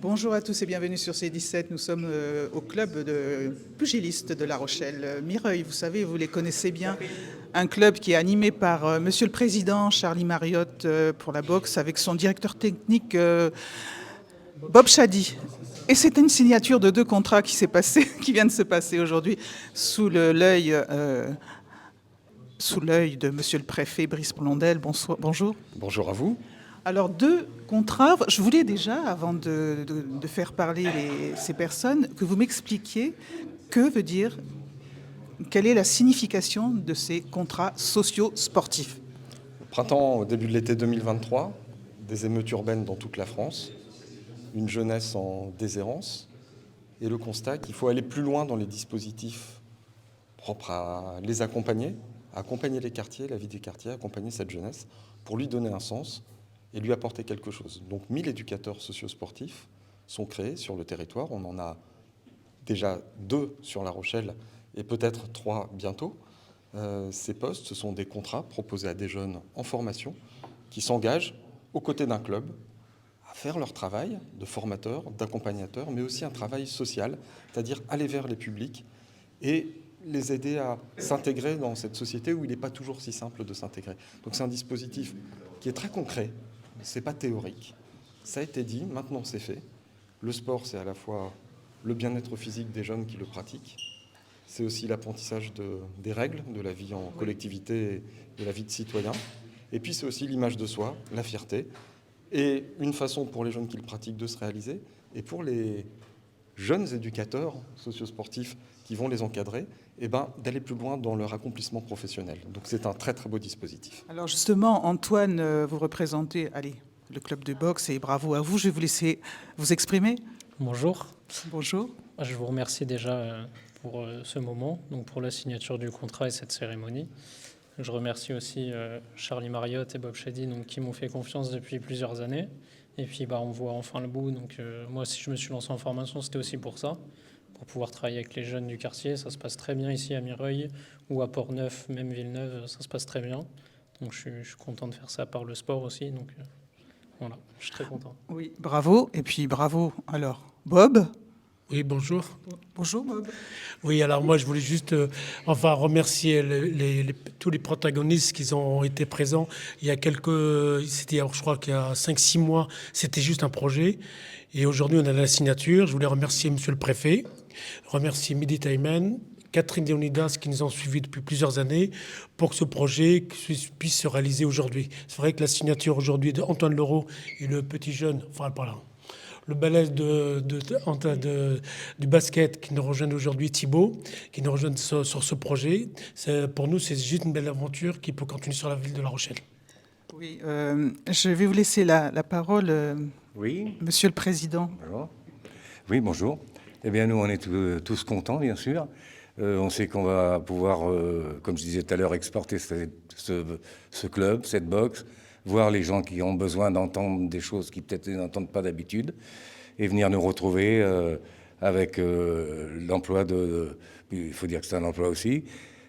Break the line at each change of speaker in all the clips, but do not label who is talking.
Bonjour à tous et bienvenue sur C17. Nous sommes au club de pugilistes de La Rochelle. Mireuil, vous savez, vous les connaissez bien. Un club qui est animé par Monsieur le Président, Charlie Mariotte, pour la boxe, avec son directeur technique, Bob Chady. Et c'est une signature de 2 contrats qui vient de se passer aujourd'hui sous l'œil de Monsieur le Préfet Brice Blondel. Bonjour.
Bonjour à vous.
Alors, 2 contrats. Je voulais déjà, avant de faire parler ces personnes, que vous m'expliquiez quelle est la signification de ces contrats sociaux sportifs.
Au printemps, au début de l'été 2023, des émeutes urbaines dans toute la France, une jeunesse en déshérence, et le constat qu'il faut aller plus loin dans les dispositifs propres à les accompagner les quartiers, la vie des quartiers, accompagner cette jeunesse, pour lui donner un sens et lui apporter quelque chose. Donc 1000 éducateurs socio-sportifs sont créés sur le territoire. On en a déjà 2 sur La Rochelle et peut-être 3 bientôt. Ces postes, ce sont des contrats proposés à des jeunes en formation qui s'engagent aux côtés d'un club à faire leur travail de formateur, d'accompagnateur, mais aussi un travail social, c'est-à-dire aller vers les publics et les aider à s'intégrer dans cette société où il n'est pas toujours si simple de s'intégrer. Donc c'est un dispositif qui est très concret. C'est pas théorique. Ça a été dit, maintenant c'est fait. Le sport, c'est à la fois le bien-être physique des jeunes qui le pratiquent, c'est aussi l'apprentissage des règles de la vie en collectivité et de la vie de citoyen. Et puis c'est aussi l'image de soi, la fierté, et une façon pour les jeunes qui le pratiquent de se réaliser, et pour les jeunes éducateurs sociosportifs qui vont les encadrer, d'aller plus loin dans leur accomplissement professionnel. Donc c'est un très très beau dispositif.
Alors justement, Antoine, vous représentez le club de boxe et bravo à vous. Je vais vous laisser vous exprimer.
Bonjour.
Bonjour.
Je vous remercie déjà pour ce moment, donc pour la signature du contrat et cette cérémonie. Je remercie aussi Charlie Mariotte et Bob Chady, donc, qui m'ont fait confiance depuis plusieurs années. Et puis on voit enfin le bout. Donc moi, si je me suis lancé en formation, c'était aussi pour ça, pour pouvoir travailler avec les jeunes du quartier. Ça se passe très bien ici à Mireuil ou à Port-Neuf, même Villeneuve, ça se passe très bien. Donc je suis content de faire ça par le sport aussi. Donc voilà, je suis très content.
Oui, bravo. Et puis bravo alors, Bob.
Oui, bonjour.
Bonjour Bob.
Oui, alors moi je voulais juste remercier tous les protagonistes qui ont été présents. Il y a je crois qu'il y a 5-6 mois, c'était juste un projet. Et aujourd'hui, on a la signature. Je voulais remercier Monsieur le Préfet, remercier Mehdi Taimen, Catherine Leonidas qui nous ont suivis depuis plusieurs années pour que ce projet puisse se réaliser aujourd'hui. C'est vrai que la signature aujourd'hui d'Antoine Leroux et le petit jeune, le balèze du basket qui nous rejoint aujourd'hui, Thibaut, qui nous rejoint sur ce projet. Pour nous, c'est juste une belle aventure qui peut continuer sur la ville de La Rochelle.
Oui, je vais vous laisser la parole,
Oui.
Monsieur le Président.
Bonjour. Oui, bonjour. Eh bien, nous, on est tous contents, bien sûr. On sait qu'on va pouvoir, comme je disais tout à l'heure, exporter ce club, cette boxe, voir les gens qui ont besoin d'entendre des choses qui peut-être n'entendent pas d'habitude, et venir nous retrouver avec l'emploi il faut dire que c'est un emploi aussi,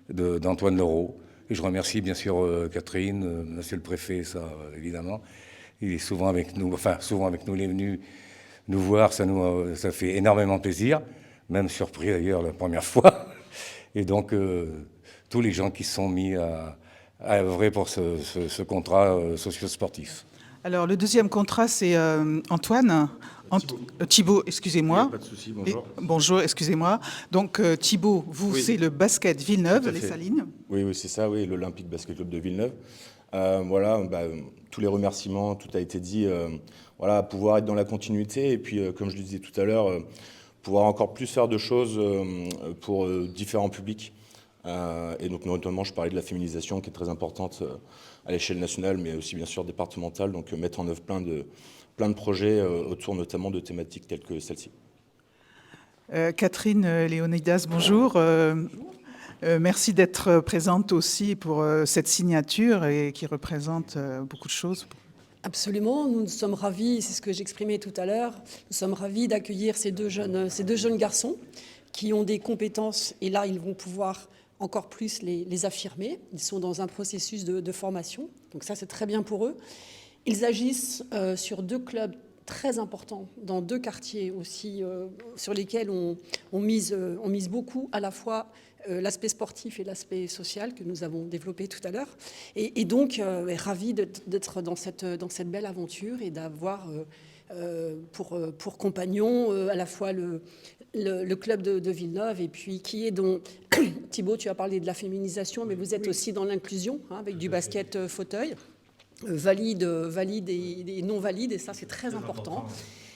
d'Antoine Leroux. Et je remercie bien sûr Catherine, Monsieur le Préfet, ça évidemment. Il est souvent avec nous, il est venu nous voir, ça fait énormément plaisir, même surpris d'ailleurs la première fois. Et donc tous les gens qui se sont mis à œuvrer pour ce contrat socio-sportif.
Alors le deuxième contrat, c'est Antoine. Thibaut, excusez-moi.
Pas de souci, bonjour.
Bonjour, excusez-moi. Donc Thibaut, vous,
Oui.
C'est le basket Villeneuve,
Tout à
les
fait.
Salines.
Oui, c'est ça, oui, l'Olympique Basket Club de Villeneuve. Tous les remerciements, tout a été dit. Pouvoir être dans la continuité et puis, comme je le disais tout à l'heure, pouvoir encore plus faire de choses pour différents publics. Et donc, notamment, je parlais de la féminisation qui est très importante à l'échelle nationale, mais aussi, bien sûr, départementale. Donc, mettre en œuvre plein de projets autour notamment de thématiques telles que celle-ci.
Catherine Leonidas, bonjour. Merci d'être présente aussi pour cette signature et qui représente beaucoup de choses.
Absolument, nous sommes ravis, c'est ce que j'exprimais tout à l'heure, nous sommes ravis d'accueillir ces deux jeunes garçons qui ont des compétences et là ils vont pouvoir encore plus les affirmer. Ils sont dans un processus de formation, donc ça c'est très bien pour eux. Ils agissent sur 2 clubs très important dans 2 quartiers aussi sur lesquels on mise beaucoup, à la fois l'aspect sportif et l'aspect social que nous avons développé tout à l'heure. Et donc, ravi d'être dans cette belle aventure et d'avoir pour compagnon à la fois le club de Villeneuve et puis qui est dont Thibaut, tu as parlé de la féminisation, mais vous êtes aussi dans l'inclusion avec du basket fauteuil. Valide et non valide, et ça c'est très important.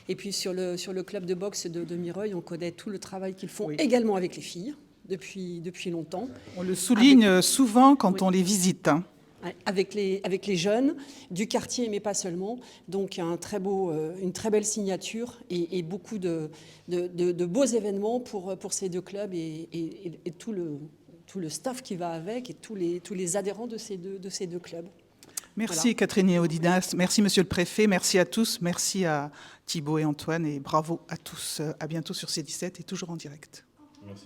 Et puis sur le club de boxe de Mireuil, on connaît tout le travail qu'ils font également avec les filles depuis longtemps.
On le souligne souvent quand on les visite. Hein.
Avec les jeunes du quartier, mais pas seulement. Donc une très belle signature et beaucoup de beaux événements pour ces 2 clubs et tout le staff qui va avec et tous les adhérents de ces deux clubs.
Merci
Voilà.
Catherine Eodinas, merci Monsieur le Préfet, merci à tous, merci à Thibaut et Antoine et bravo à tous. À bientôt sur C17 et toujours en direct.
Merci.